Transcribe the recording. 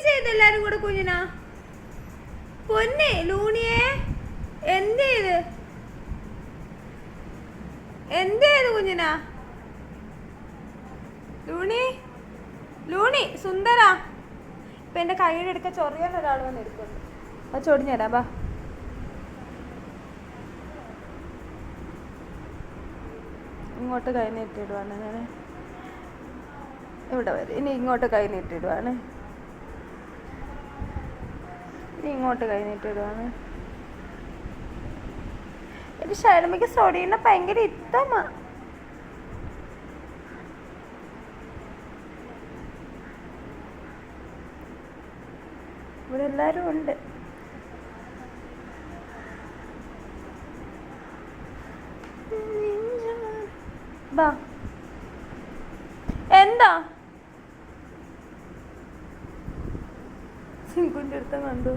ചെയ്തെല്ലാരും കൂടെ കുഞ്ഞിനാ പൊന്നെ ലൂണിയെ എന്തേത് കുഞ്ഞിനാ ലൂണി ലൂണി സുന്ദര ഇപ്പൊ എന്റെ കൈയുടെ എടുക്ക ചൊറിയാൻ ഒരാൾ വന്ന് എടുക്കുന്നു അപ്പൊ ചൊടിഞ്ഞരാ ബാ ഇങ്ങോട്ട് കൈ നീട്ടിടുവാണ് ഞാൻ ഇവിടെ വരെ ഇനി ഇങ്ങോട്ട് കൈ നീട്ടിടുവാണ് ഇങ്ങോട്ട് കൈ നീട്ടിടുവാണ് ഒരു ഷൈലമ്മയ്ക്ക് സൊടീനെ ഭയങ്കര ഇഷ്ടമാ ഇവിടെ എല്ലാരും ഉണ്ട് ബാ എന്താ സിംഗുന്റെ അടുത്ത് കണ്ടു